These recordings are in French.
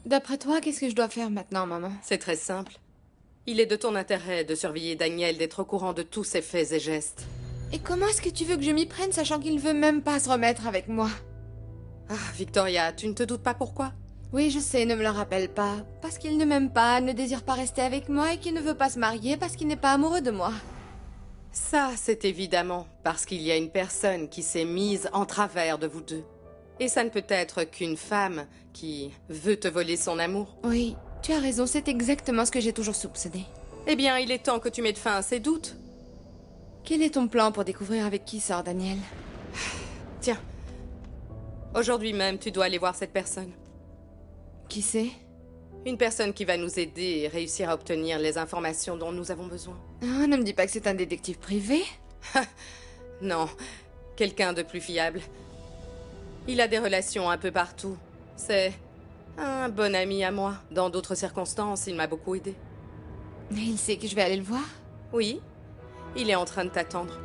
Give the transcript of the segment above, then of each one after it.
D'après toi, qu'est-ce que je dois faire maintenant, maman? C'est très simple. Il est de ton intérêt de surveiller Daniel, d'être au courant de tous ses faits et gestes. Et comment est-ce que tu veux que je m'y prenne, sachant qu'il ne veut même pas se remettre avec moi? Ah, Victoria, tu ne te doutes pas pourquoi? Oui, je sais, ne me le rappelle pas. Parce qu'il ne m'aime pas, ne désire pas rester avec moi et qu'il ne veut pas se marier parce qu'il n'est pas amoureux de moi. Ça, c'est évidemment parce qu'il y a une personne qui s'est mise en travers de vous deux. Et ça ne peut être qu'une femme qui veut te voler son amour. Oui, tu as raison, c'est exactement ce que j'ai toujours soupçonné. Eh bien, il est temps que tu mettes fin à ces doutes. Quel est ton plan pour découvrir avec qui sort Daniel? Tiens, aujourd'hui même, tu dois aller voir cette personne. Qui c'est? Une personne qui va nous aider et réussir à obtenir les informations dont nous avons besoin. Oh, ne me dis pas que c'est un détective privé. Non, quelqu'un de plus fiable. Il a des relations un peu partout. C'est un bon ami à moi. Dans d'autres circonstances, il m'a beaucoup aidé. Et il sait que je vais aller le voir? Oui, il est en train de t'attendre.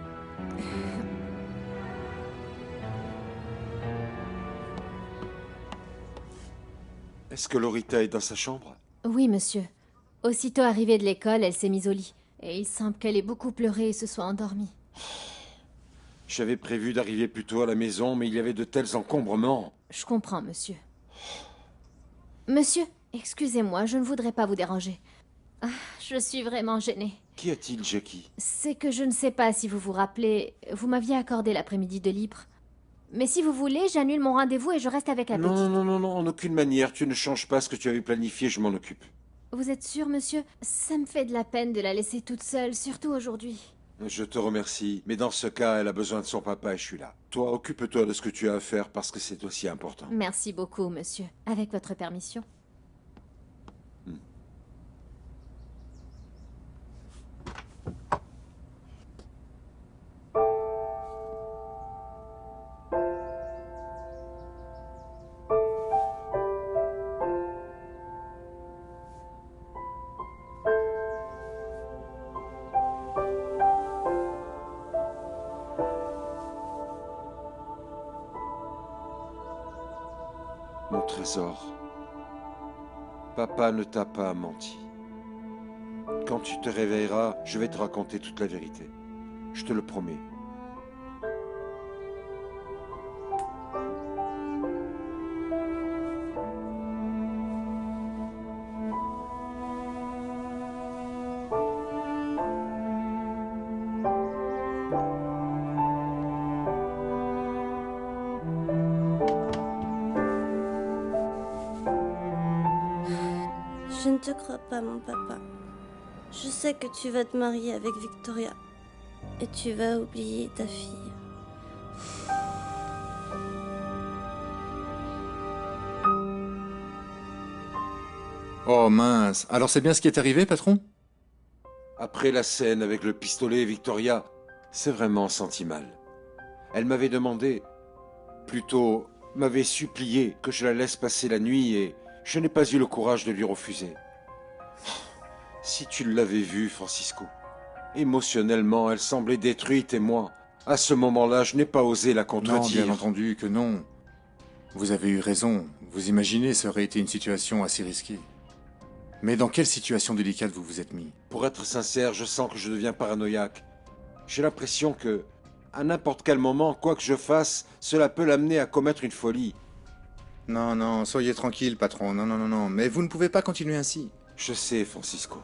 Est-ce que Lorita est dans sa chambre? Oui, monsieur. Aussitôt arrivée de l'école, elle s'est mise au lit. Et il semble qu'elle ait beaucoup pleuré et se soit endormie. J'avais prévu d'arriver plus tôt à la maison, mais il y avait de tels encombrements. Je comprends, monsieur. Monsieur, excusez-moi, je ne voudrais pas vous déranger. Ah, je suis vraiment gênée. Qu'y a-t-il, Jackie? C'est que je ne sais pas si vous vous rappelez, vous m'aviez accordé l'après-midi de libre. Mais si vous voulez, j'annule mon rendez-vous et je reste avec la Non, petite. non, non, non, non, en aucune manière. Tu ne changes pas ce que tu avais planifié, je m'en occupe. Vous êtes sûr, monsieur? Ça me fait de la peine de la laisser toute seule, surtout aujourd'hui. Je te remercie, mais dans ce cas, elle a besoin de son papa et je suis là. Toi, occupe-toi de ce que tu as à faire parce que c'est aussi important. Merci beaucoup, monsieur. Avec votre permission. Mon trésor, papa ne t'a pas menti. Quand tu te réveilleras, je vais te raconter toute la vérité. Je te le promets. Je ne te crois pas, mon papa. Je sais que tu vas te marier avec Victoria. Et tu vas oublier ta fille. Oh mince, alors c'est bien ce qui est arrivé, patron? Après la scène avec le pistolet et Victoria, c'est vraiment senti mal. Elle m'avait demandé, plutôt m'avait supplié que je la laisse passer la nuit et je n'ai pas eu le courage de lui refuser. Si tu l'avais vue, Francisco, émotionnellement, elle semblait détruite et moi, à ce moment-là, je n'ai pas osé la Non, contredire. bien entendu que non. Vous avez eu raison. Vous imaginez, ça aurait été une situation assez risquée. Mais dans quelle situation délicate vous vous êtes mis? Pour être sincère, je sens que je deviens paranoïaque. J'ai l'impression que, à n'importe quel moment, quoi que je fasse, cela peut l'amener à commettre une folie. Non, non, soyez tranquille, patron. Non, non, non, non. Mais vous ne pouvez pas continuer ainsi. Je sais, Francisco.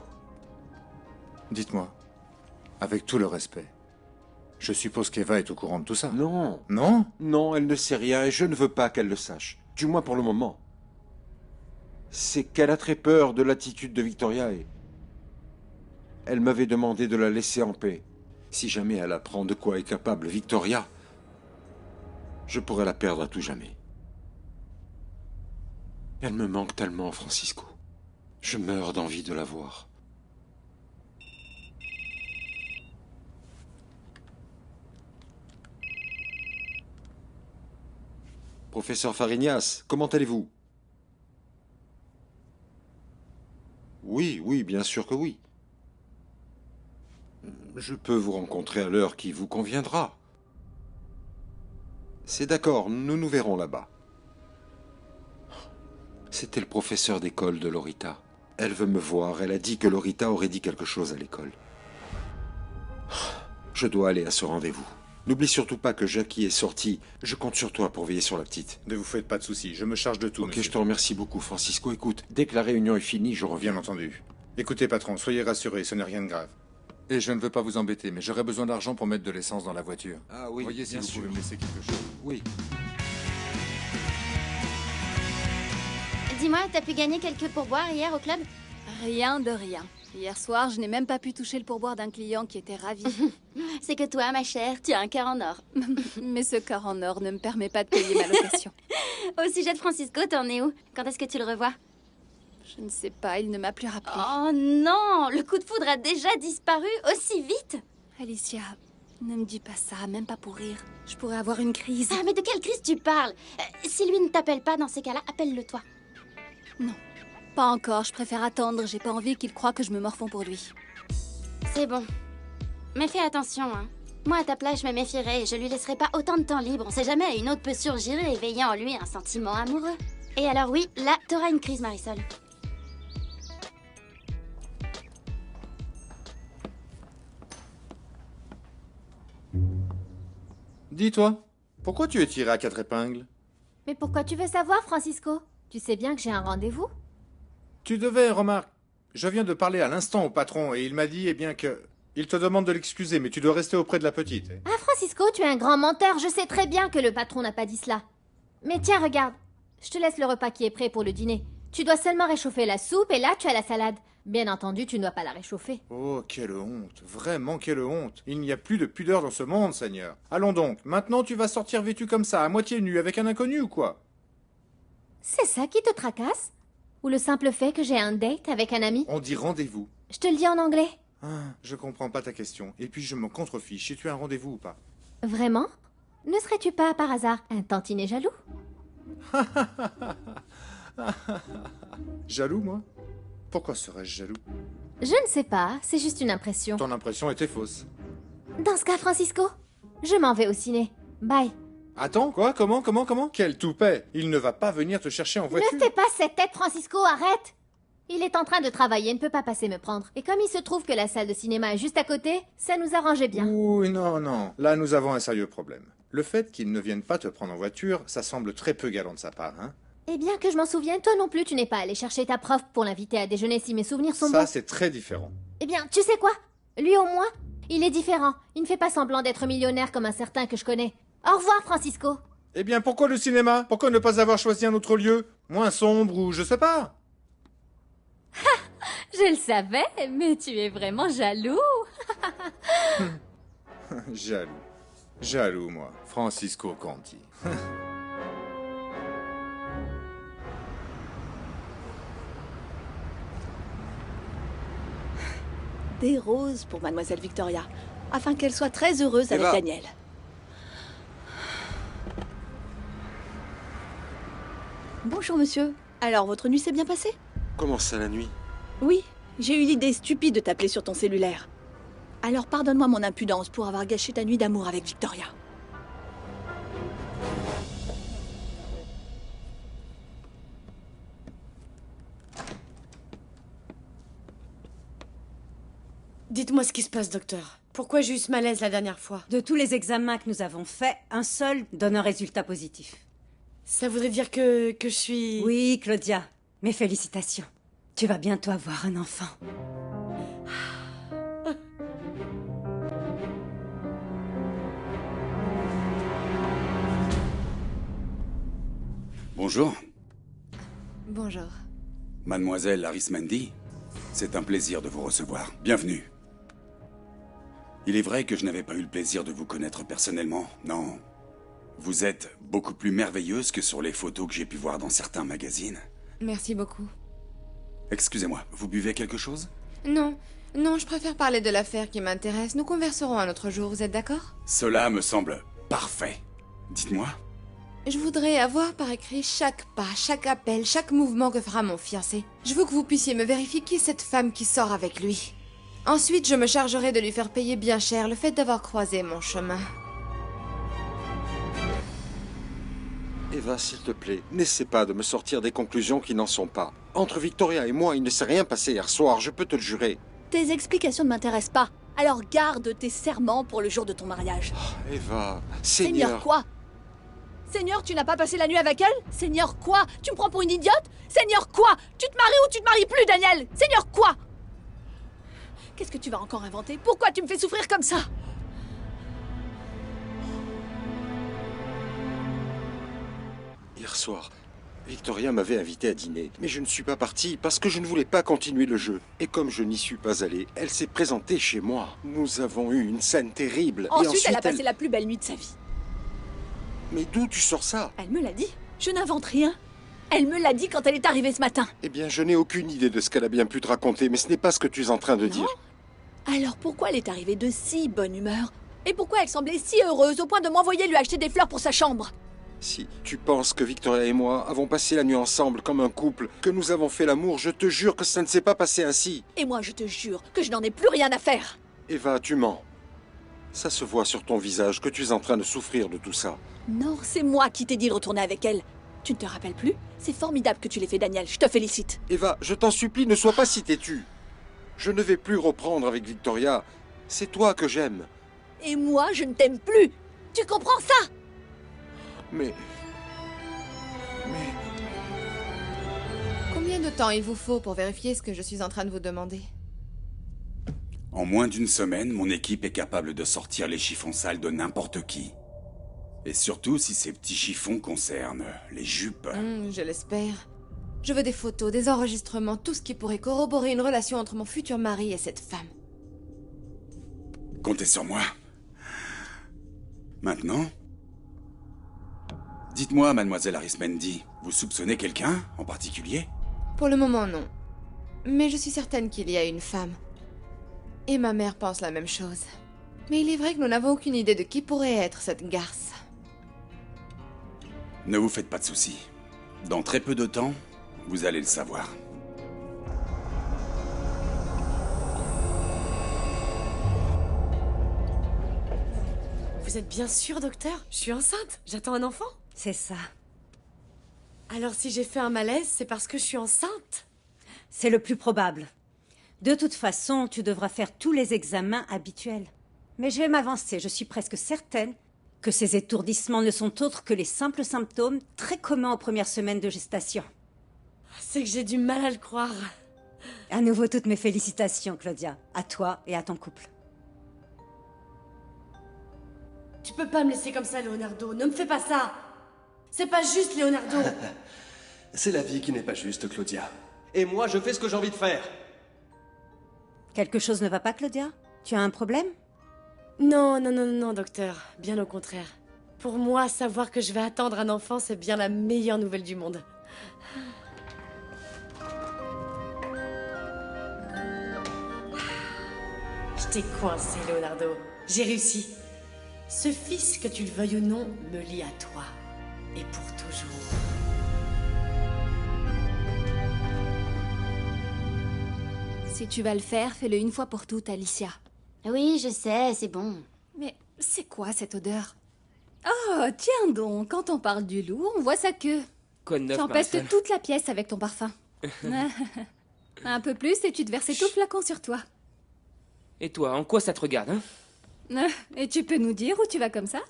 Dites-moi, avec tout le respect, je suppose qu'Eva est au courant de tout ça. Non, Non? non, elle ne sait rien et je ne veux pas qu'elle le sache. Du moins pour le moment. C'est qu'elle a très peur de l'attitude de Victoria et... Elle m'avait demandé de la laisser en paix. Si jamais elle apprend de quoi est capable Victoria, je pourrais la perdre à tout jamais. Elle me manque tellement, Francisco. Je meurs d'envie de la voir. Professeur Fariñas, comment allez-vous? Oui, oui, bien sûr que oui. Je peux vous rencontrer à l'heure qui vous conviendra. C'est d'accord, nous nous verrons là-bas. C'était le professeur d'école de Lorita. Elle veut me voir. Elle a dit que Lorita aurait dit quelque chose à l'école. Je dois aller à ce rendez-vous. N'oublie surtout pas que Jackie est sorti. Je compte sur toi pour veiller sur la petite. Ne vous faites pas de soucis, je me charge de tout, Ok, monsieur. je te remercie beaucoup, Francisco. Écoute, dès que la réunion est finie, je reviens. Bien entendu. Écoutez, patron, soyez rassuré, ce n'est rien de grave. Et je ne veux pas vous embêter, mais j'aurais besoin d'argent pour mettre de l'essence dans la voiture. Ah oui, Voyez si bien vous sûr. pouvez me laisser quelque chose. Oui. Dis-moi, t'as pu gagner quelques pourboires hier au club? Rien de rien. Hier soir, je n'ai même pas pu toucher le pourboire d'un client qui était ravi. C'est que toi, ma chère, tu as un cœur en or. Mais ce cœur en or ne me permet pas de payer ma location. Au sujet de Francisco, t'en es où? Quand est-ce que tu le revois? Je ne sais pas, il ne m'a plus rappelé. Oh non! Le coup de foudre a déjà disparu aussi vite! Alicia, ne me dis pas ça, même pas pour rire. Je pourrais avoir une crise. Ah, mais de quelle crise tu parles? Si lui ne t'appelle pas dans ces cas-là, appelle-le toi. Non, pas encore, je préfère attendre. J'ai pas envie qu'il croie que je me morfonds pour lui. C'est bon. Mais fais attention, hein. Moi, à ta place, je me méfierais et je lui laisserai pas autant de temps libre. On sait jamais, une autre peut surgir et éveiller en lui un sentiment amoureux. Et alors oui, là, t'auras une crise, Marisol. Dis-toi, pourquoi tu es tiré à 4 épingles? Mais pourquoi tu veux savoir, Francisco? Tu sais bien que j'ai un rendez-vous. Tu devais, remarque. Je viens de parler à l'instant au patron et il m'a dit, eh bien que... Il te demande de l'excuser, mais tu dois rester auprès de la petite. Ah, Francisco, tu es un grand menteur. Je sais très bien que le patron n'a pas dit cela. Mais tiens, regarde. Je te laisse le repas qui est prêt pour le dîner. Tu dois seulement réchauffer la soupe et là, tu as la salade. Bien entendu, tu ne dois pas la réchauffer. Oh, quelle honte. Vraiment, quelle honte. Il n'y a plus de pudeur dans ce monde, Seigneur. Allons donc. Maintenant, tu vas sortir vêtu comme ça, à moitié nu, avec un inconnu ou quoi? C'est ça qui te tracasse? Ou le simple fait que j'ai un date avec un ami? On dit rendez-vous. Je te le dis en anglais. Ah, je comprends pas ta question. Et puis je me contrefiche si tu as un rendez-vous ou pas. Vraiment? Ne serais-tu pas, par hasard, un tantinet jaloux? Jaloux, moi? Pourquoi serais-je jaloux? Je ne sais pas, c'est juste une impression. Ton impression était fausse. Dans ce cas, Francisco, je m'en vais au ciné. Bye. Attends, quoi? Comment? Quel toupet! Il ne va pas venir te chercher en voiture. Ne fais pas cette tête, Francisco, arrête! Il est en train de travailler, ne peut pas passer me prendre. Et comme il se trouve que la salle de cinéma est juste à côté, ça nous arrangeait bien. Oui, non. Là, nous avons un sérieux problème. Le fait qu'il ne vienne pas te prendre en voiture, ça semble très peu galant de sa part, hein? Eh bien que je m'en souvienne, toi non plus, tu n'es pas allé chercher ta prof pour l'inviter à déjeuner si mes souvenirs sont Ça, bons. c'est très différent. Eh bien, tu sais quoi? Lui au moins, il est différent. Il ne fait pas semblant d'être millionnaire comme un certain que je connais. Au revoir, Francisco. Eh bien, pourquoi le cinéma? Pourquoi ne pas avoir choisi un autre lieu? Moins sombre ou je sais pas? Je le savais, mais tu es vraiment jaloux. Jaloux. Jaloux, moi. Francisco Conti. Des roses pour Mademoiselle Victoria, afin qu'elle soit très heureuse avec Eva. Daniel. Bonjour monsieur. Alors, votre nuit s'est bien passée? Comment ça, la nuit? Oui, j'ai eu l'idée stupide de t'appeler sur ton cellulaire. Alors pardonne-moi mon impudence pour avoir gâché ta nuit d'amour avec Victoria. Dites-moi ce qui se passe, docteur. Pourquoi j'ai eu ce malaise la dernière fois? De tous les examens que nous avons faits, un seul donne un résultat positif. Ça voudrait dire que je suis... Oui, Claudia, mes félicitations. Tu vas bientôt avoir un enfant. Bonjour, Bonjour. mademoiselle Arismendi. C'est un plaisir de vous recevoir. Bienvenue. Il est vrai que je n'avais pas eu le plaisir de vous connaître personnellement, non. Vous êtes beaucoup plus merveilleuse que sur les photos que j'ai pu voir dans certains magazines. Merci beaucoup. Excusez-moi, vous buvez quelque chose? Non, non, je préfère parler de l'affaire qui m'intéresse. Nous converserons un autre jour, vous êtes d'accord? Cela me semble parfait. Dites-moi. Je voudrais avoir par écrit chaque pas, chaque appel, chaque mouvement que fera mon fiancé. Je veux que vous puissiez me vérifier qui est cette femme qui sort avec lui. Ensuite, je me chargerai de lui faire payer bien cher le fait d'avoir croisé mon chemin. Eva, s'il te plaît, n'essaie pas de me sortir des conclusions qui n'en sont pas. Entre Victoria et moi, il ne s'est rien passé hier soir, je peux te le jurer. Tes explications ne m'intéressent pas. Alors garde tes serments pour le jour de ton mariage. Oh, Eva, Seigneur quoi? Seigneur, tu n'as pas passé la nuit avec elle? Seigneur quoi? Tu me prends pour une idiote? Seigneur quoi? Tu te maries ou tu te maries plus, Daniel? Seigneur quoi? Qu'est-ce que tu vas encore inventer? Pourquoi tu me fais souffrir comme ça? Hier soir, Victoria m'avait invité à dîner, mais je ne suis pas parti parce que je ne voulais pas continuer le jeu. Et comme je n'y suis pas allé, elle s'est présentée chez moi. Nous avons eu une scène terrible. Ensuite, elle a passé la plus belle nuit de sa vie. Mais d'où tu sors ça? Elle me l'a dit. Je n'invente rien. Elle me l'a dit quand elle est arrivée ce matin. Eh bien, je n'ai aucune idée de ce qu'elle a bien pu te raconter, mais ce n'est pas ce que tu es en train de dire. Alors pourquoi elle est arrivée de si bonne humeur? Et pourquoi elle semblait si heureuse au point de m'envoyer lui acheter des fleurs pour sa chambre? Si tu penses que Victoria et moi avons passé la nuit ensemble comme un couple, que nous avons fait l'amour, je te jure que ça ne s'est pas passé ainsi. Et moi, je te jure que je n'en ai plus rien à faire. Eva, tu mens. Ça se voit sur ton visage que tu es en train de souffrir de tout ça. Non, c'est moi qui t'ai dit de retourner avec elle. Tu ne te rappelles plus? C'est formidable que tu l'aies fait, Daniel. Je te félicite. Eva, je t'en supplie, ne sois pas si têtue. Je ne vais plus reprendre avec Victoria. C'est toi que j'aime. Et moi, je ne t'aime plus. Tu comprends ça? Mais... Combien de temps il vous faut pour vérifier ce que je suis en train de vous demander? En moins d'une semaine, mon équipe est capable de sortir les chiffons sales de n'importe qui. Et surtout si ces petits chiffons concernent les jupes. Je l'espère. Je veux des photos, des enregistrements, tout ce qui pourrait corroborer une relation entre mon futur mari et cette femme. Comptez sur moi. Maintenant, dites-moi, mademoiselle Arismendi, vous soupçonnez quelqu'un en particulier? Pour le moment, non. Mais je suis certaine qu'il y a une femme. Et ma mère pense la même chose. Mais il est vrai que nous n'avons aucune idée de qui pourrait être cette garce. Ne vous faites pas de soucis. Dans très peu de temps, vous allez le savoir. Vous êtes bien sûr, docteur? Je suis enceinte. J'attends un enfant. C'est ça. Alors si j'ai fait un malaise, c'est parce que je suis enceinte? C'est le plus probable. De toute façon, tu devras faire tous les examens habituels. Mais je vais m'avancer, je suis presque certaine que ces étourdissements ne sont autres que les simples symptômes très communs aux premières semaines de gestation. C'est que j'ai du mal à le croire. À nouveau, toutes mes félicitations, Claudia. À toi et à ton couple. Tu peux pas me laisser comme ça, Leonardo. Ne me fais pas ça. C'est pas juste, Leonardo. C'est la vie qui n'est pas juste, Claudia. Et moi, je fais ce que j'ai envie de faire. Quelque chose ne va pas, Claudia? Tu as un problème? Non, docteur. Bien au contraire. Pour moi, savoir que je vais attendre un enfant, c'est bien la meilleure nouvelle du monde. Je t'ai coincé, Leonardo. J'ai réussi. Ce fils, que tu le veuilles ou non, me lie à toi. Et pour toujours. Si tu vas le faire, fais-le une fois pour toutes, Alicia. Oui, je sais, c'est bon. Mais c'est quoi cette odeur? Oh, tiens donc, quand on parle du loup, on voit sa queue. Quoi de neuf, Tu empestes Marcel? toute la pièce avec ton parfum. Un peu plus et tu te versais tout le flacon sur toi. Et toi, en quoi ça te regarde, hein? Et tu peux nous dire où tu vas comme ça?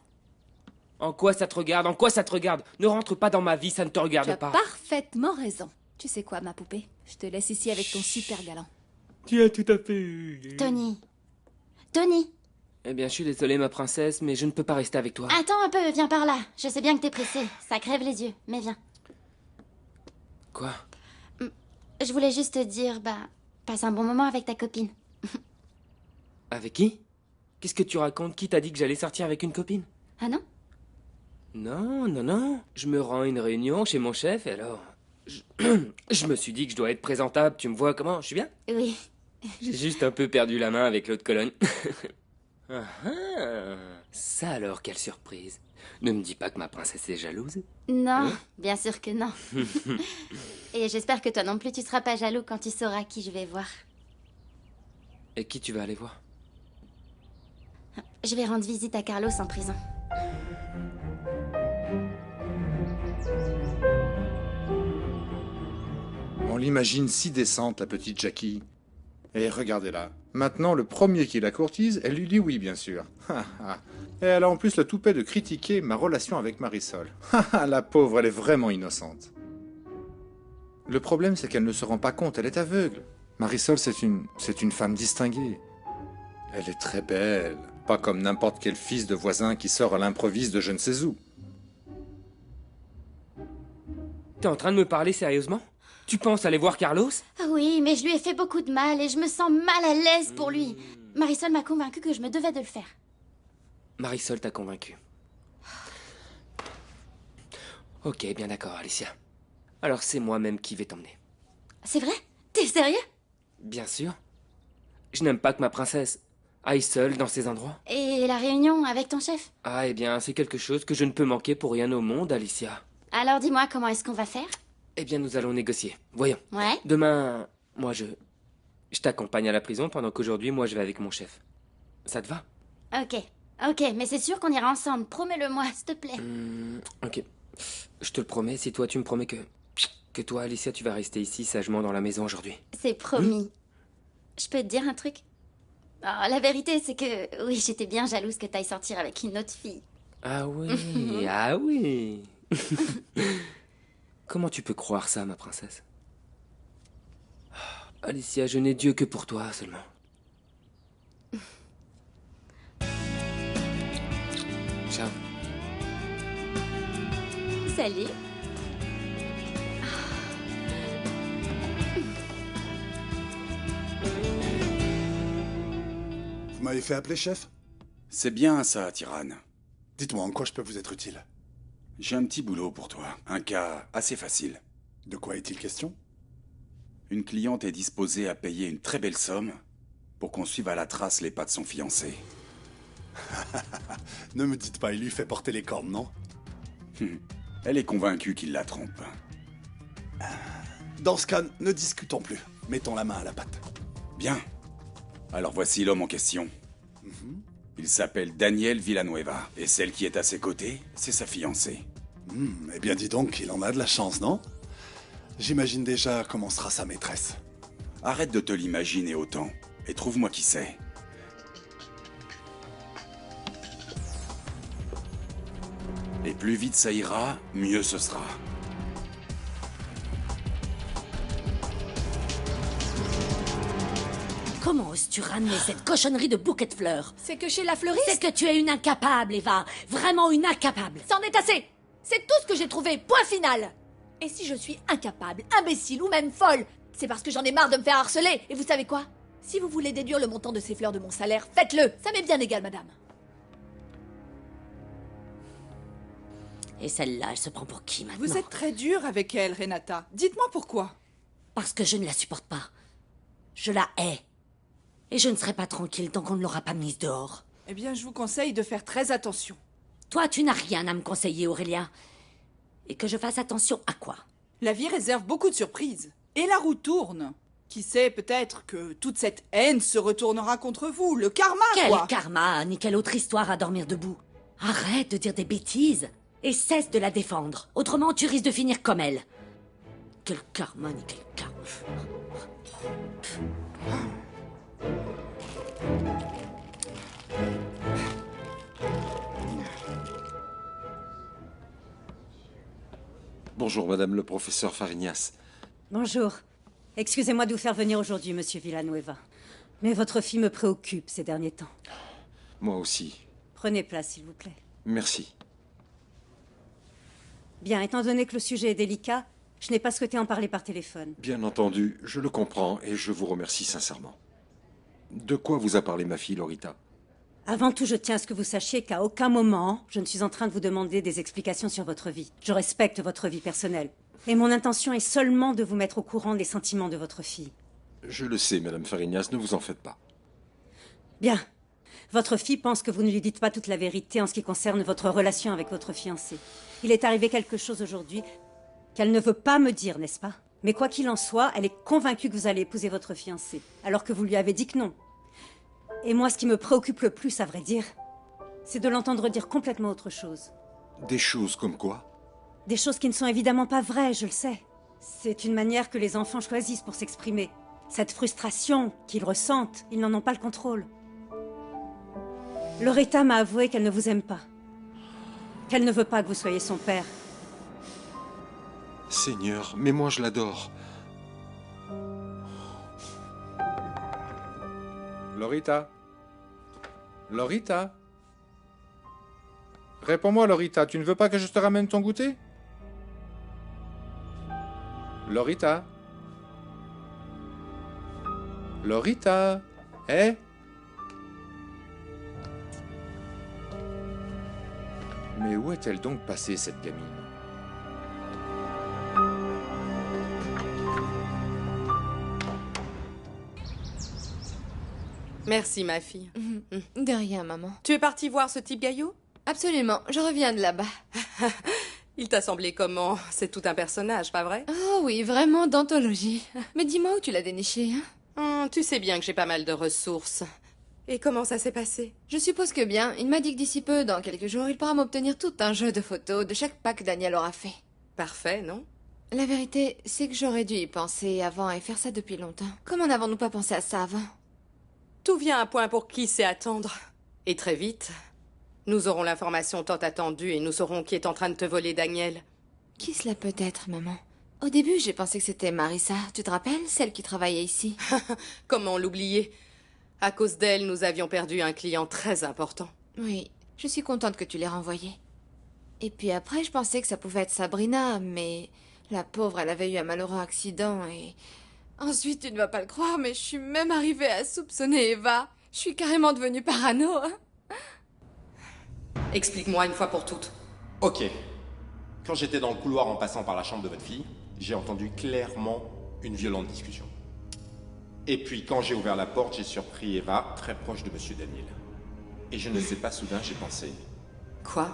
En quoi ça te regarde? En quoi ça te regarde? Ne rentre pas dans ma vie, ça ne te regarde Tu as pas. parfaitement raison. Tu sais quoi, ma poupée? Je te laisse ici avec ton super galant. Tu as tout à fait... Tony. Eh bien, je suis désolé, ma princesse, mais je ne peux pas rester avec toi. Attends un peu, viens par là. Je sais bien que t'es pressé. Ça crève les yeux, mais viens. Quoi? Je voulais juste te dire, passe un bon moment avec ta copine. Avec qui? Qu'est-ce que tu racontes? Qui t'a dit que j'allais sortir avec une copine? Ah non? Non. Je me rends à une réunion chez mon chef et alors... Je me suis dit que je dois être présentable, tu me vois comment? Je suis bien? Oui. J'ai juste un peu perdu la main avec l'autre colonne. Ça alors, quelle surprise. Ne me dis pas que ma princesse est jalouse. Non, Hein? bien sûr que non. Et j'espère que toi non plus tu seras pas jaloux quand tu sauras qui je vais voir. Et qui tu vas aller voir? Je vais rendre visite à Carlos en prison. l'imagine si décente, la petite Jackie. Et regardez-la. Maintenant, le premier qui la courtise, elle lui dit oui, bien sûr. Et elle a en plus le toupet de critiquer ma relation avec Marisol. La pauvre, elle est vraiment innocente. Le problème, c'est qu'elle ne se rend pas compte, elle est aveugle. Marisol, c'est une femme distinguée. Elle est très belle, pas comme n'importe quel fils de voisin qui sort à l'improviste de je ne sais où. T'es en train de me parler sérieusement? Tu penses aller voir Carlos? Ah oui, mais je lui ai fait beaucoup de mal et je me sens mal à l'aise pour lui. Marisol m'a convaincue que je me devais de le faire. Marisol t'a convaincu. Ok, bien d'accord, Alicia. Alors c'est moi-même qui vais t'emmener. C'est vrai? T'es sérieux? Bien sûr. Je n'aime pas que ma princesse aille seule dans ces endroits. Et la réunion avec ton chef? Ah, eh bien, c'est quelque chose que je ne peux manquer pour rien au monde, Alicia. Alors dis-moi, comment est-ce qu'on va faire? Eh bien, nous allons négocier. Voyons. Ouais? Demain, moi, je t'accompagne à la prison pendant qu'aujourd'hui, moi, je vais avec mon chef. Ça te va? Ok, mais c'est sûr qu'on ira ensemble. Promets-le-moi, s'il te plaît. Ok. Je te le promets, si toi, tu me promets que toi, Alicia, tu vas rester ici sagement dans la maison aujourd'hui. C'est promis. Je peux te dire un truc? Oh, la vérité, c'est que, oui, j'étais bien jalouse que t'ailles sortir avec une autre fille. Ah oui, ah oui. Comment tu peux croire ça, ma princesse? Alicia, je n'ai Dieu que pour toi seulement. Ciao. Salut. Vous m'avez fait appeler, chef? C'est bien ça, Tyranne. Dites-moi, en quoi je peux vous être utile? J'ai un petit boulot pour toi. Un cas assez facile. De quoi est-il question? Une cliente est disposée à payer une très belle somme pour qu'on suive à la trace les pas de son fiancé. Ne me dites pas, il lui fait porter les cornes, non? Elle est convaincue qu'il la trompe. Dans ce cas, ne discutons plus. Mettons la main à la pâte. Bien. Alors voici l'homme en question. Il s'appelle Daniel Villanueva, et celle qui est à ses côtés, c'est sa fiancée. Eh bien dis donc, il en a de la chance, non? J'imagine déjà comment sera sa maîtresse. Arrête de te l'imaginer autant, et trouve-moi qui c'est. Et plus vite ça ira, mieux ce sera. Comment oses-tu ramener cette cochonnerie de bouquet de fleurs? C'est que chez la fleuriste... C'est que tu es une incapable, Eva. Vraiment une incapable. C'en est assez! C'est tout ce que j'ai trouvé, point final! Et si je suis incapable, imbécile ou même folle, c'est parce que j'en ai marre de me faire harceler. Et vous savez quoi? Si vous voulez déduire le montant de ces fleurs de mon salaire, faites-le. Ça m'est bien égal, madame. Et celle-là, elle se prend pour qui maintenant? Vous êtes très dure avec elle, Renata. Dites-moi pourquoi. Parce que je ne la supporte pas. Je la hais. Et je ne serai pas tranquille tant qu'on ne l'aura pas mise dehors. Eh bien, je vous conseille de faire très attention. Toi, tu n'as rien à me conseiller, Aurélia. Et que je fasse attention à quoi? La vie réserve beaucoup de surprises. Et la roue tourne. Qui sait, peut-être que toute cette haine se retournera contre vous. Le karma, quoi. Quel karma, ni quelle autre histoire à dormir debout. Arrête de dire des bêtises. Et cesse de la défendre. Autrement, tu risques de finir comme elle. Quel karma, ni quel karma. Bonjour, madame le professeur Fariñas. Bonjour. Excusez-moi de vous faire venir aujourd'hui, monsieur Villanueva. Mais votre fille me préoccupe ces derniers temps. Moi aussi. Prenez place, s'il vous plaît. Merci. Bien, étant donné que le sujet est délicat, je n'ai pas souhaité en parler par téléphone. Bien entendu, je le comprends et je vous remercie sincèrement. De quoi vous a parlé ma fille, Lorita? Avant tout, je tiens à ce que vous sachiez qu'à aucun moment, je ne suis en train de vous demander des explications sur votre vie. Je respecte votre vie personnelle. Et mon intention est seulement de vous mettre au courant des sentiments de votre fille. Je le sais, madame Fariñas, ne vous en faites pas. Bien. Votre fille pense que vous ne lui dites pas toute la vérité en ce qui concerne votre relation avec votre fiancé. Il est arrivé quelque chose aujourd'hui qu'elle ne veut pas me dire, n'est-ce pas? Mais quoi qu'il en soit, elle est convaincue que vous allez épouser votre fiancé, alors que vous lui avez dit que non. Et moi, ce qui me préoccupe le plus, à vrai dire, c'est de l'entendre dire complètement autre chose. Des choses comme quoi? Des choses qui ne sont évidemment pas vraies, je le sais. C'est une manière que les enfants choisissent pour s'exprimer. Cette frustration qu'ils ressentent, ils n'en ont pas le contrôle. Loretta m'a avoué qu'elle ne vous aime pas. Qu'elle ne veut pas que vous soyez son père. Seigneur, mais moi je l'adore. Loretta? Loretta? Réponds-moi, Loretta, tu ne veux pas que je te ramène ton goûter? Loretta? Loretta? Eh? Mais où est-elle donc passée, cette gamine? Merci, ma fille. De rien, maman. Tu es partie voir ce type Gaillot? Absolument, je reviens de là-bas. Il t'a semblé comment? C'est tout un personnage, pas vrai? Oh oui, vraiment d'anthologie. Mais dis-moi où tu l'as déniché, hein? Tu sais bien que j'ai pas mal de ressources. Et comment ça s'est passé? Je suppose que bien. Il m'a dit que d'ici peu, dans quelques jours, il pourra m'obtenir tout un jeu de photos de chaque pas que Daniel aura fait. Parfait, non? La vérité, c'est que j'aurais dû y penser avant et faire ça depuis longtemps. Comment n'avons-nous pas pensé à ça avant? Tout vient à point pour qui sait attendre. Et très vite. Nous aurons l'information tant attendue et nous saurons qui est en train de te voler Daniel. Qui cela peut être, maman? Au début, j'ai pensé que c'était Marissa. Tu te rappelles, celle qui travaillait ici? Comment l'oublier? À cause d'elle, nous avions perdu un client très important. Oui, je suis contente que tu l'aies renvoyée. Et puis après, je pensais que ça pouvait être Sabrina, mais la pauvre, elle avait eu un malheureux accident et... Ensuite, tu ne vas pas le croire, mais je suis même arrivée à soupçonner Eva. Je suis carrément devenue parano, hein. Explique-moi une fois pour toutes. Ok. Quand j'étais dans le couloir en passant par la chambre de votre fille, j'ai entendu clairement une violente discussion. Et puis quand j'ai ouvert la porte, j'ai surpris Eva très proche de Monsieur Daniel. Et je ne sais pas, soudain j'ai pensé... Quoi?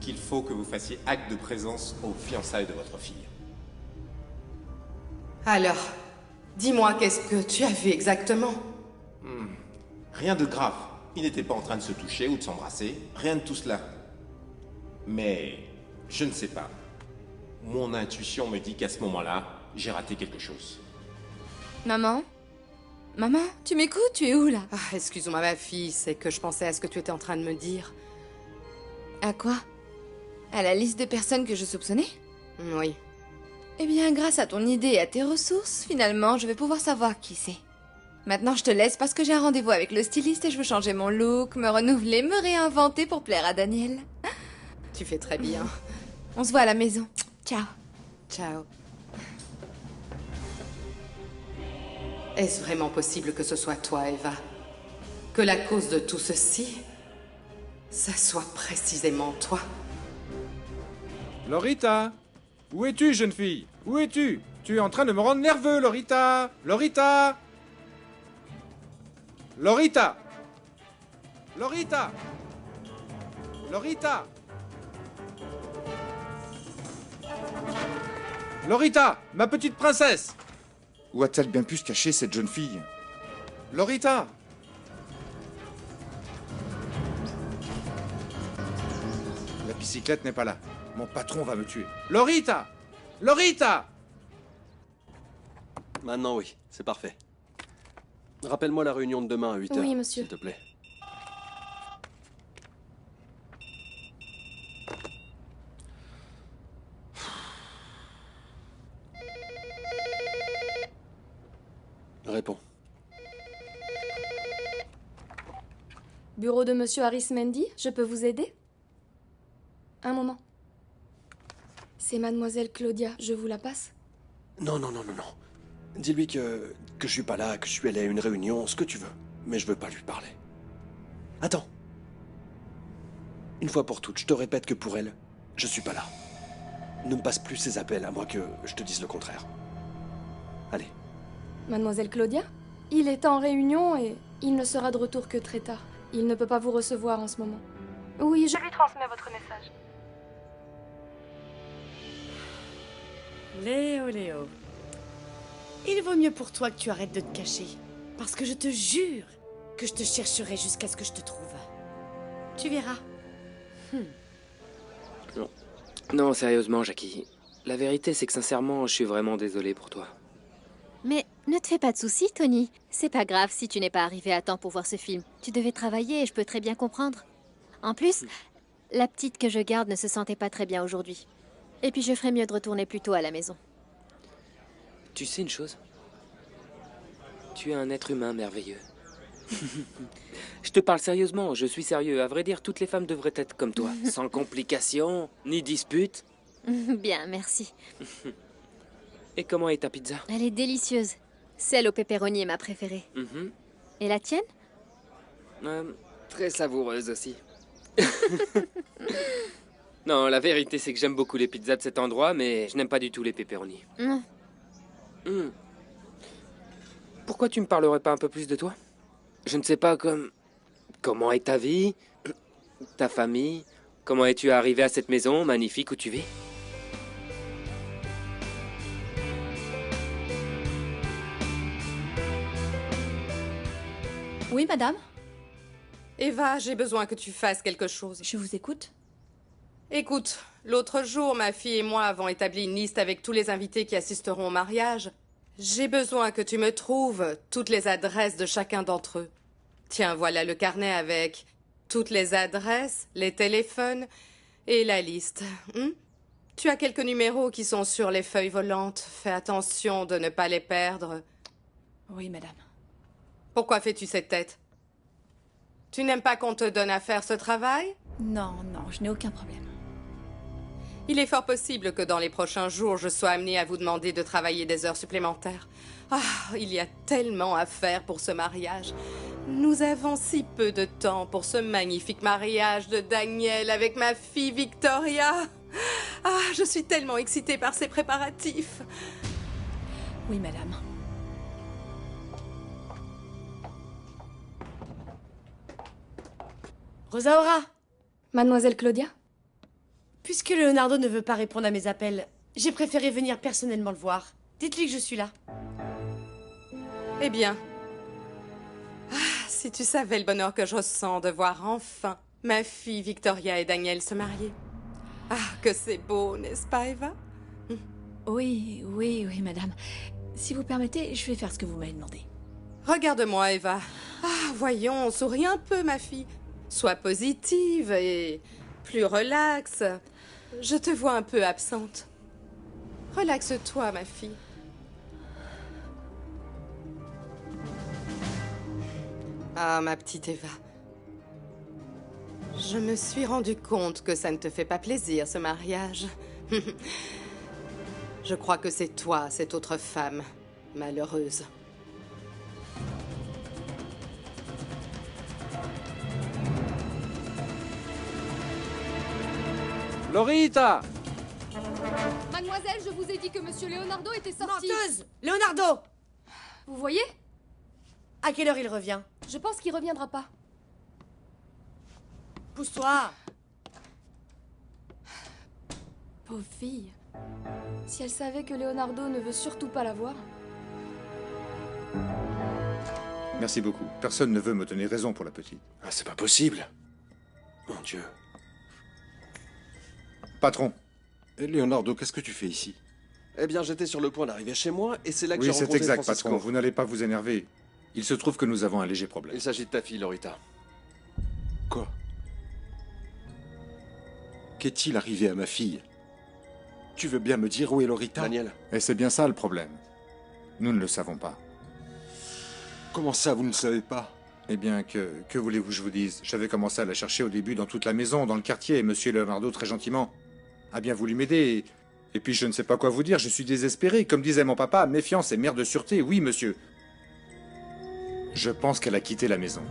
Qu'il faut que vous fassiez acte de présence aux fiançailles de votre fille. Alors, dis-moi, qu'est-ce que tu as vu exactement? Rien de grave. Ils n'étaient pas en train de se toucher ou de s'embrasser. Rien de tout cela. Mais, je ne sais pas. Mon intuition me dit qu'à ce moment-là, j'ai raté quelque chose. Maman? Maman, tu m'écoutes? Tu es où, là? Excuse-moi, ma fille, c'est que je pensais à ce que tu étais en train de me dire. À quoi? À la liste des personnes que je soupçonnais? Oui. Eh bien, grâce à ton idée et à tes ressources, finalement, je vais pouvoir savoir qui c'est. Maintenant, je te laisse parce que j'ai un rendez-vous avec le styliste et je veux changer mon look, me renouveler, me réinventer pour plaire à Daniel. Tu fais très bien. On se voit à la maison. Ciao. Ciao. Est-ce vraiment possible que ce soit toi, Eva? Que la cause de tout ceci, ça soit précisément toi? Loretta? Où es-tu, jeune fille? Où es-tu? Tu es en train de me rendre nerveux, Loretta! Loretta! Loretta! Loretta! Loretta! Loretta! Ma petite princesse! Où a-t-elle bien pu se cacher, cette jeune fille? Loretta! La bicyclette n'est pas là. Mon patron va me tuer. Loretta! Loretta! Maintenant, oui, c'est parfait. Rappelle-moi la réunion de demain à 8h. Oui, monsieur. S'il te plaît. Réponds. Bureau de monsieur Arismendi, je peux vous aider? Un moment. C'est mademoiselle Claudia, je vous la passe? Non. Dis-lui que je suis pas là, que je suis allé à une réunion, ce que tu veux. Mais je veux pas lui parler. Attends. Une fois pour toutes, je te répète que pour elle, je suis pas là. Ne me passe plus ses appels, à moins que je te dise le contraire. Allez. Mademoiselle Claudia? Il est en réunion et il ne sera de retour que très tard. Il ne peut pas vous recevoir en ce moment. Oui, je lui transmets votre message. Léo. Il vaut mieux pour toi que tu arrêtes de te cacher. Parce que je te jure que je te chercherai jusqu'à ce que je te trouve. Tu verras. Non, sérieusement, Jackie. La vérité, c'est que sincèrement, je suis vraiment désolé pour toi. Mais ne te fais pas de soucis, Tony. C'est pas grave si tu n'es pas arrivé à temps pour voir ce film. Tu devais travailler et je peux très bien comprendre. En plus, la petite que je garde ne se sentait pas très bien aujourd'hui. Et puis je ferais mieux de retourner plus tôt à la maison. Tu sais une chose? Tu es un être humain merveilleux. Je te parle sérieusement, je suis sérieux. À vrai dire, toutes les femmes devraient être comme toi. Sans complications, ni disputes. Bien, merci. Et comment est ta pizza? Elle est délicieuse. Celle au pepperoni est ma préférée. Et la tienne? Très savoureuse aussi. Non, la vérité, c'est que j'aime beaucoup les pizzas de cet endroit, mais je n'aime pas du tout les pepperonis. Pourquoi tu me parlerais pas un peu plus de toi? Je ne sais pas, comment est ta vie? Ta famille? Comment es-tu arrivé à cette maison magnifique où tu vis? Oui, madame? Eva, j'ai besoin que tu fasses quelque chose. Je vous écoute. Écoute, l'autre jour, ma fille et moi avons établi une liste avec tous les invités qui assisteront au mariage. J'ai besoin que tu me trouves toutes les adresses de chacun d'entre eux. Tiens, voilà le carnet avec toutes les adresses, les téléphones et la liste. Tu as quelques numéros qui sont sur les feuilles volantes. Fais attention de ne pas les perdre. Oui, madame. Pourquoi fais-tu cette tête? Tu n'aimes pas qu'on te donne à faire ce travail? Non, non, je n'ai aucun problème. Il est fort possible que dans les prochains jours, je sois amenée à vous demander de travailler des heures supplémentaires. Ah, il y a tellement à faire pour ce mariage. Nous avons si peu de temps pour ce magnifique mariage de Daniel avec ma fille Victoria. Ah, je suis tellement excitée par ces préparatifs. Oui, madame. Rosaura! Mademoiselle Claudia? Puisque Leonardo ne veut pas répondre à mes appels, j'ai préféré venir personnellement le voir. Dites-lui que je suis là. Eh bien, si tu savais le bonheur que je ressens de voir enfin ma fille Victoria et Daniel se marier. Ah, que c'est beau, n'est-ce pas, Eva? Oui, oui, oui, madame. Si vous permettez, je vais faire ce que vous m'avez demandé. Regarde-moi, Eva. Ah, voyons, souris un peu, ma fille. Sois positive et plus relaxe. Je te vois un peu absente. Relaxe-toi, ma fille. Ah, ma petite Eva. Je me suis rendu compte que ça ne te fait pas plaisir, ce mariage. Je crois que c'est toi, cette autre femme, malheureuse. Lorita! Mademoiselle, je vous ai dit que Monsieur Leonardo était sorti. Menteuse! Leonardo! Vous voyez? À quelle heure il revient? Je pense qu'il reviendra pas. Pousse-toi! Pauvre fille. Si elle savait que Leonardo ne veut surtout pas la voir. Merci beaucoup. Personne ne veut me donner raison pour la petite. Ah, c'est pas possible. Mon Dieu. Patron. Leonardo, qu'est-ce que tu fais ici? Eh bien, j'étais sur le point d'arriver chez moi et c'est là que Oui, j'ai c'est rencontré exact, Francisco. patron. Vous n'allez pas vous énerver. Il se trouve que nous avons un léger problème. Il s'agit de ta fille, Lorita. Quoi? Qu'est-il arrivé à ma fille? Tu veux bien me dire où est Lorita? Daniel. Et c'est bien ça le problème. Nous ne le savons pas. Comment ça, vous ne savez pas? Eh bien, que voulez-vous que je vous dise? J'avais commencé à la chercher au début dans toute la maison, dans le quartier, et Monsieur Leonardo, très gentiment, a bien voulu m'aider. Et puis je ne sais pas quoi vous dire, je suis désespéré. Comme disait mon papa, méfiance et mère de sûreté, oui, monsieur. Je pense qu'elle a quitté la maison.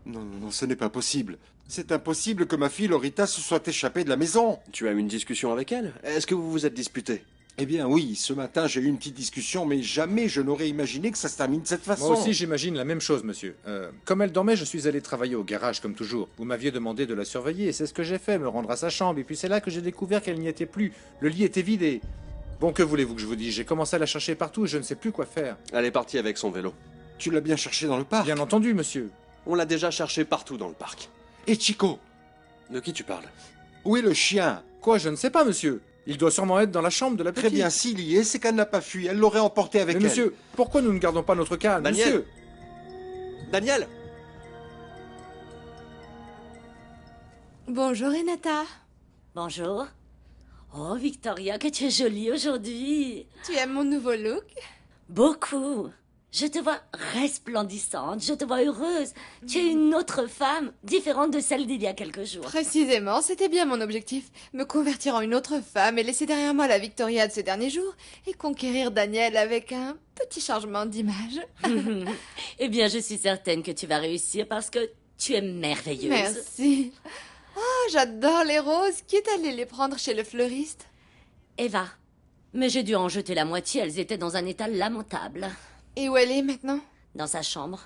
Non, non, non, ce n'est pas possible. C'est impossible que ma fille Lorita se soit échappée de la maison. Tu as eu une discussion avec elle? Est-ce que vous vous êtes disputé? Eh bien oui, ce matin j'ai eu une petite discussion, mais jamais je n'aurais imaginé que ça se termine de cette façon. Moi aussi j'imagine la même chose, monsieur. Comme elle dormait, je suis allé travailler au garage, comme toujours. Vous m'aviez demandé de la surveiller, et c'est ce que j'ai fait, me rendre à sa chambre. Et puis c'est là que j'ai découvert qu'elle n'y était plus. Le lit était vidé. Bon, que voulez-vous que je vous dise? J'ai commencé à la chercher partout et je ne sais plus quoi faire. Elle est partie avec son vélo. Tu l'as bien cherché dans le parc? Bien entendu, monsieur. On l'a déjà cherché partout dans le parc. Et Chico? De qui tu parles? Où est le chien? Quoi, je ne sais pas, monsieur. Il doit sûrement être dans la chambre de la petite. Très bien, s'il y est, c'est qu'elle n'a pas fui. Elle l'aurait emporté avec Mais elle. monsieur, pourquoi nous ne gardons pas notre calme, Daniel monsieur? Daniel! Bonjour, Renata. Bonjour. Oh, Victoria, que tu es jolie aujourd'hui. Tu aimes mon nouveau look? Beaucoup. Je te vois resplendissante, je te vois heureuse. Tu es une autre femme, différente de celle d'il y a quelques jours. Précisément, c'était bien mon objectif. Me convertir en une autre femme et laisser derrière moi la Victoria de ces derniers jours et conquérir Daniel avec un petit changement d'image. Eh bien, je suis certaine que tu vas réussir parce que tu es merveilleuse. Merci. Oh, j'adore les roses. Qui est allé les prendre chez le fleuriste? Eva. Mais j'ai dû en jeter la moitié, elles étaient dans un état lamentable. Et où elle est maintenant? Dans sa chambre.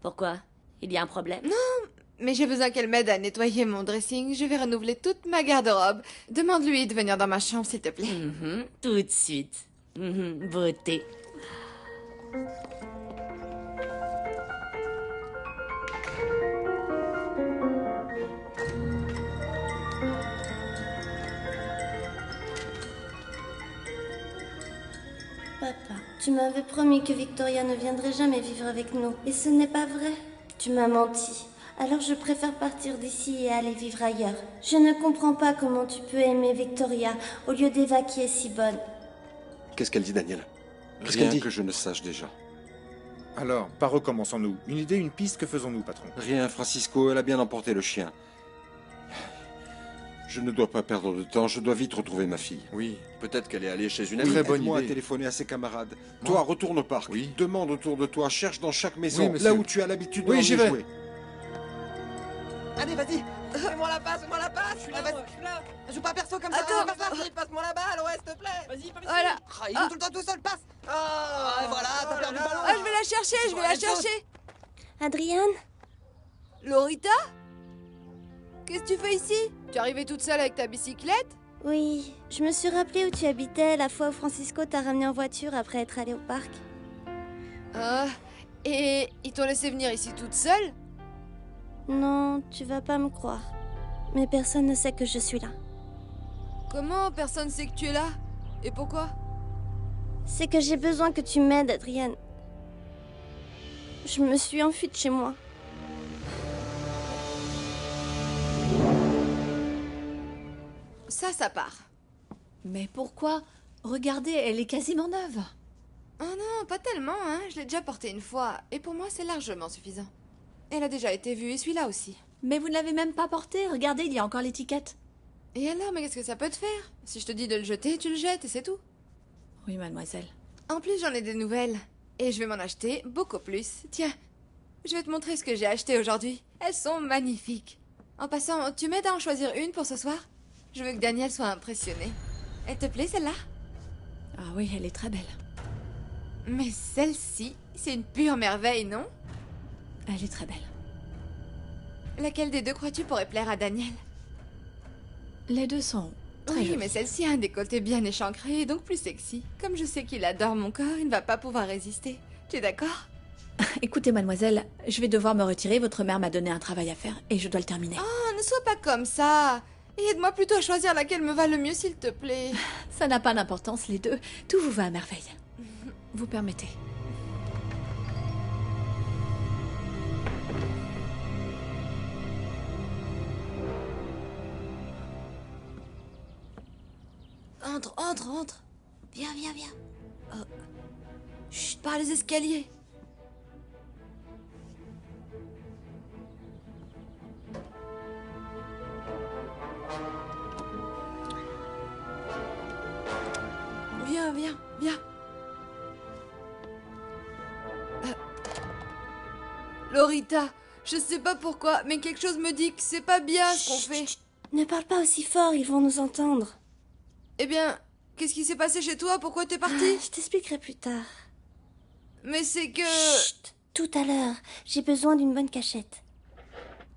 Pourquoi? Il y a un problème? Non, mais j'ai besoin qu'elle m'aide à nettoyer mon dressing. Je vais renouveler toute ma garde-robe. Demande-lui de venir dans ma chambre, s'il te plaît. Tout de suite. Beauté. Papa, tu m'avais promis que Victoria ne viendrait jamais vivre avec nous. Et ce n'est pas vrai. Tu m'as menti. Alors je préfère partir d'ici et aller vivre ailleurs. Je ne comprends pas comment tu peux aimer Victoria au lieu d'Eva qui est si bonne. Qu'est-ce qu'elle dit, Daniel? Qu'est-ce Rien qu'elle dit? que je ne sache déjà. Alors, par recommençons-nous. Une idée, une piste, que faisons-nous, patron? Rien, Francisco, elle a bien emporté le chien. Je ne dois pas perdre de temps, je dois vite retrouver ma fille. Oui, peut-être qu'elle est allée chez une Oui, amie. très bonne idée. À téléphoner à ses camarades. Toi, retourne au parc. Oui. Demande autour de toi, cherche dans chaque maison, Oui, monsieur. là où tu as l'habitude de Oui, j'y vais. jouer. Allez, vas-y, fais-moi la passe, fais-moi la passe. Je suis là. Joue pas perso comme ça. Attends. Passe-moi la balle, ouais, s'il te plaît. Vas-y, pas Voilà. Ah, il est tout le temps tout seul, passe. Ah, voilà, t'as perdu le ballon. Ah, je vais la chercher, je vais la chercher. Adrienne? Lorita? Qu'est-ce que tu fais ici? Tu es arrivée toute seule avec ta bicyclette? Oui, je me suis rappelé où tu habitais la fois où Francisco t'a ramené en voiture après être allé au parc. Ah, et ils t'ont laissé venir ici toute seule? Non, tu vas pas me croire. Mais personne ne sait que je suis là. Comment personne sait que tu es là? Et pourquoi? C'est que j'ai besoin que tu m'aides, Adrienne. Je me suis enfuie de chez moi. Ça part. Mais pourquoi? Regardez, elle est quasiment neuve. Oh non, pas tellement, hein. Je l'ai déjà portée une fois. Et pour moi, c'est largement suffisant. Elle a déjà été vue, et celui-là aussi. Mais vous ne l'avez même pas portée. Regardez, il y a encore l'étiquette. Et alors, mais qu'est-ce que ça peut te faire? Si je te dis de le jeter, tu le jettes et c'est tout. Oui, mademoiselle. En plus, j'en ai des nouvelles. Et je vais m'en acheter beaucoup plus. Tiens, je vais te montrer ce que j'ai acheté aujourd'hui. Elles sont magnifiques. En passant, tu m'aides à en choisir une pour ce soir? Je veux que Daniel soit impressionné. Elle te plaît, celle-là? Ah oui, elle est très belle. Mais celle-ci, c'est une pure merveille, non? Elle est très belle. Laquelle des deux crois-tu pourrait plaire à Daniel? Les deux sont très Oui, jolies. mais celle-ci a un décolleté bien échancré et donc plus sexy. Comme je sais qu'il adore mon corps, il ne va pas pouvoir résister. Tu es d'accord? Écoutez, mademoiselle, je vais devoir me retirer. Votre mère m'a donné un travail à faire et je dois le terminer. Oh, ne sois pas comme ça. Et aide-moi plutôt à choisir laquelle me va le mieux, s'il te plaît. Ça n'a pas d'importance, les deux. Tout vous va à merveille. Vous permettez. Entre. Viens. Oh. Chut, par les escaliers. Viens. Lorita, je sais pas pourquoi, mais quelque chose me dit que c'est pas bien ce qu'on fait. Ne parle pas aussi fort, ils vont nous entendre. Eh bien, qu'est-ce qui s'est passé chez toi? Pourquoi t'es partie? Je t'expliquerai plus tard. Mais c'est que... Chut, tout à l'heure, j'ai besoin d'une bonne cachette.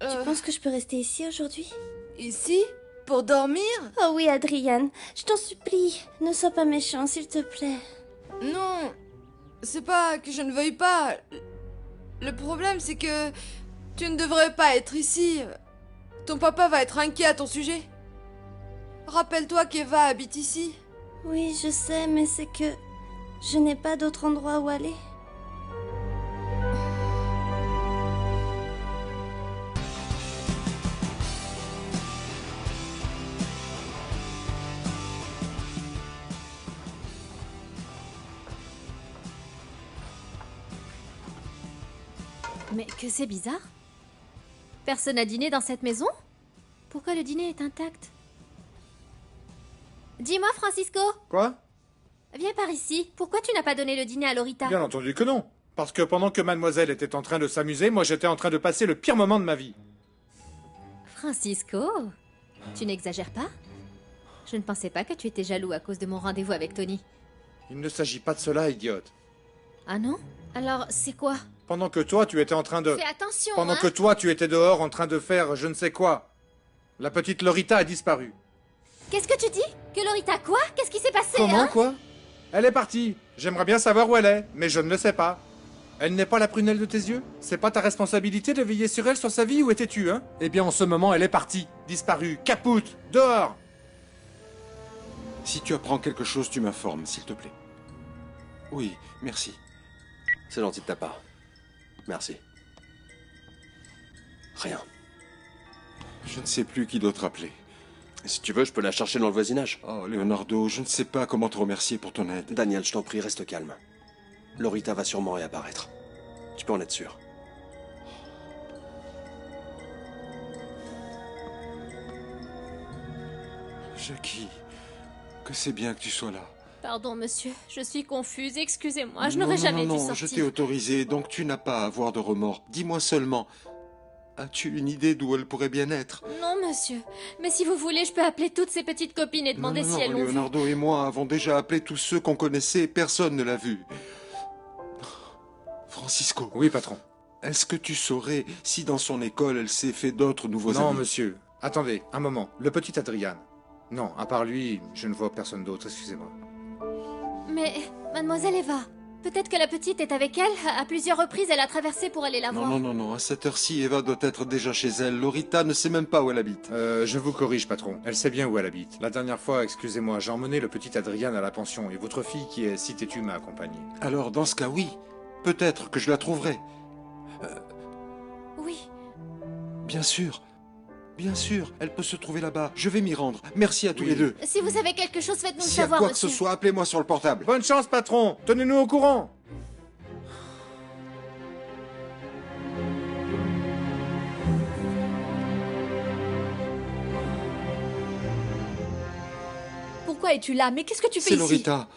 Tu penses que je peux rester ici aujourd'hui? Ici? Pour dormir? Oh oui, Adrienne, je t'en supplie, ne sois pas méchant, s'il te plaît. Non, c'est pas que je ne veuille pas. Le problème, c'est que tu ne devrais pas être ici. Ton papa va être inquiet à ton sujet. Rappelle-toi qu'Eva habite ici. Oui, je sais, mais c'est que je n'ai pas d'autre endroit où aller. Mais que c'est bizarre. Personne n'a dîné dans cette maison? Pourquoi le dîner est intact? Dis-moi, Francisco. Quoi? Viens par ici. Pourquoi tu n'as pas donné le dîner à Lorita? Bien entendu que non. Parce que pendant que mademoiselle était en train de s'amuser, moi j'étais en train de passer le pire moment de ma vie. Francisco, tu n'exagères pas? Je ne pensais pas que tu étais jaloux à cause de mon rendez-vous avec Tony. Il ne s'agit pas de cela, idiote. Ah non? Alors, c'est quoi? Pendant que toi, tu étais en train de... Fais attention, Pendant hein. que toi, tu étais dehors en train de faire je ne sais quoi. La petite Lorita a disparu. Qu'est-ce que tu dis? Que Lorita quoi? Qu'est-ce qui s'est passé, Comment, hein? quoi? Elle est partie. J'aimerais bien savoir où elle est, mais je ne le sais pas. Elle n'est pas la prunelle de tes yeux? C'est pas ta responsabilité de veiller sur elle, sur sa vie? Où étais-tu, hein? Eh bien, en ce moment, elle est partie. Disparue. Capoute. Dehors. Si tu apprends quelque chose, tu m'informes, s'il te plaît. Oui, merci. C'est gentil de ta part. Merci. Rien. Je ne sais plus qui d'autre appeler. Si tu veux, je peux la chercher dans le voisinage. Oh, Leonardo, je ne sais pas comment te remercier pour ton aide. Daniel, je t'en prie, reste calme. Lorita va sûrement réapparaître. Tu peux en être sûr. Jackie, que c'est bien que tu sois là. Pardon, monsieur. Je suis confuse. Excusez-moi. Je n'aurais jamais dû Non, sortir. je t'ai autorisé, donc tu n'as pas à avoir de remords. Dis-moi seulement, as-tu une idée d'où elle pourrait bien être? Non, monsieur. Mais si vous voulez, je peux appeler toutes ces petites copines et demander si elles l'ont vue. Leonardo et moi avons déjà appelé tous ceux qu'on connaissait et personne ne l'a vue. Francisco. Oui, patron. Est-ce que tu saurais si dans son école elle s'est fait d'autres nouveaux amis? Non, monsieur. Attendez, un moment. Le petit Adrian. Non, à part lui, je ne vois personne d'autre, excusez-moi. Mais, mademoiselle Eva, peut-être que la petite est avec elle. À plusieurs reprises, elle a traversé pour aller la voir. Non, à cette heure-ci, Eva doit être déjà chez elle. Lorita ne sait même pas où elle habite. Je vous corrige, patron. Elle sait bien où elle habite. La dernière fois, excusez-moi, j'ai emmené le petit Adrian à la pension et votre fille qui est si têtue m'a accompagné. Alors, dans ce cas, oui. Peut-être que je la trouverai. Oui. Bien sûr. Bien sûr, elle peut se trouver là-bas. Je vais m'y rendre. Merci à tous les deux. Si vous savez quelque chose, faites-nous le S'il y a savoir, quoi que monsieur. ce soit, appelez-moi sur le portable. Bonne chance, patron. Tenez-nous au courant. Pourquoi es-tu là? Mais qu'est-ce que tu fais C'est ici? Lorita.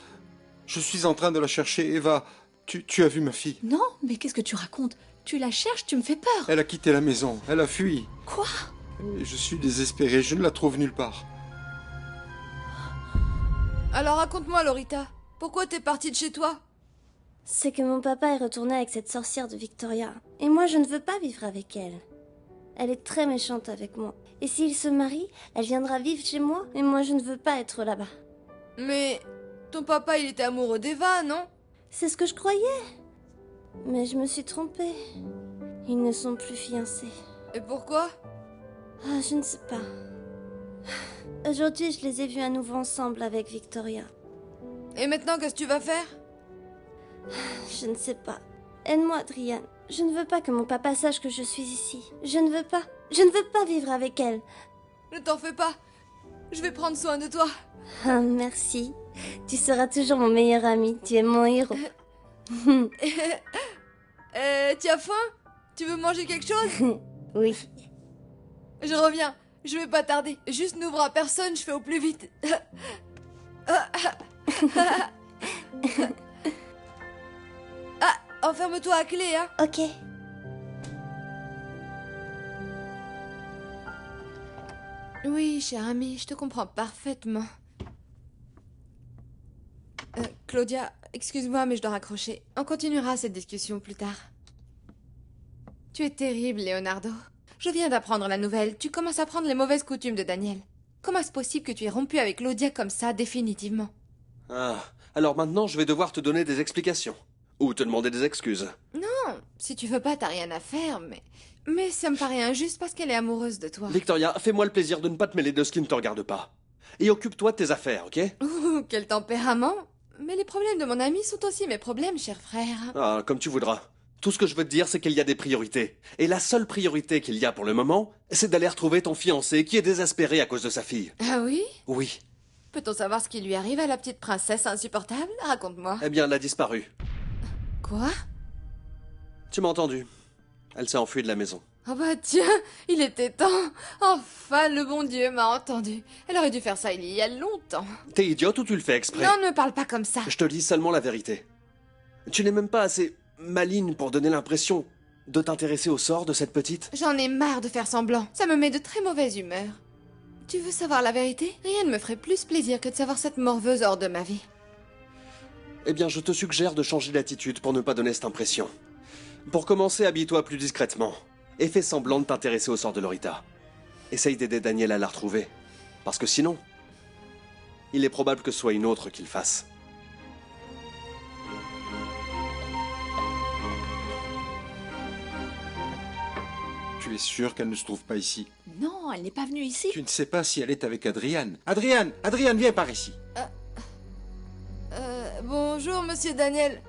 Je suis en train de la chercher. Eva, tu as vu ma fille? Non, mais qu'est-ce que tu racontes? Tu la cherches, tu me fais peur. Elle a quitté la maison. Elle a fui. Quoi? Et je suis désespéré. Je ne la trouve nulle part. Alors raconte-moi, Lorita. Pourquoi t'es partie de chez toi? C'est que mon papa est retourné avec cette sorcière de Victoria. Et moi, je ne veux pas vivre avec elle. Elle est très méchante avec moi. Et s'il se marie, elle viendra vivre chez moi. Et moi, je ne veux pas être là-bas. Mais ton papa, il était amoureux d'Eva, non? C'est ce que je croyais. Mais je me suis trompée. Ils ne sont plus fiancés. Et pourquoi? Ah, je ne sais pas. Aujourd'hui, je les ai vus à nouveau ensemble avec Victoria. Et maintenant, qu'est-ce que tu vas faire? Je ne sais pas. Aide-moi, Adrian. Je ne veux pas que mon papa sache que je suis ici. Je ne veux pas. Je ne veux pas vivre avec elle. Ne t'en fais pas. Je vais prendre soin de toi. Ah, merci. Tu seras toujours mon meilleur ami. Tu es mon héros. Tu as faim? Tu veux manger quelque chose? Oui. Je reviens. Je vais pas tarder. Juste n'ouvre à personne, je fais au plus vite. Ah, enferme-toi à clé, hein. Ok. Oui, cher ami, je te comprends parfaitement. Claudia, excuse-moi, mais je dois raccrocher. On continuera cette discussion plus tard. Tu es terrible, Leonardo. Je viens d'apprendre la nouvelle. Tu commences à prendre les mauvaises coutumes de Daniel. Comment est-ce possible que tu aies rompu avec Claudia comme ça, définitivement? Ah, alors maintenant, je vais devoir te donner des explications. Ou te demander des excuses. Non, si tu veux pas, t'as rien à faire, mais ça me paraît injuste parce qu'elle est amoureuse de toi. Victoria, fais-moi le plaisir de ne pas te mêler de ce qui ne te regarde pas. Et occupe-toi de tes affaires, ok? Ouh, quel tempérament! Mais les problèmes de mon ami sont aussi mes problèmes, cher frère. Ah, comme tu voudras. Tout ce que je veux te dire, c'est qu'il y a des priorités. Et la seule priorité qu'il y a pour le moment, c'est d'aller retrouver ton fiancé qui est désespéré à cause de sa fille. Ah oui? Oui. Peut-on savoir ce qui lui arrive à la petite princesse insupportable? Raconte-moi. Eh bien, elle a disparu. Quoi? Tu m'as entendu. Elle s'est enfuie de la maison. Oh bah tiens, il était temps. Enfin, le bon Dieu m'a entendu. Elle aurait dû faire ça il y a longtemps. T'es idiote ou tu le fais exprès? Non, ne parle pas comme ça. Je te dis seulement la vérité. Tu n'es même pas assez maligne pour donner l'impression de t'intéresser au sort de cette petite? J'en ai marre de faire semblant. Ça me met de très mauvaise humeur. Tu veux savoir la vérité? Rien ne me ferait plus plaisir que de savoir cette morveuse hors de ma vie. Eh bien, je te suggère de changer d'attitude pour ne pas donner cette impression. Pour commencer, habille-toi plus discrètement. Et fais semblant de t'intéresser au sort de Lorita. Essaye d'aider Daniel à la retrouver. Parce que sinon, il est probable que ce soit une autre qui le fasse. Tu es sûr qu'elle ne se trouve pas ici? Non, elle n'est pas venue ici. Tu ne sais pas si elle est avec Adriane. Adriane, viens par ici. Bonjour, monsieur Daniel.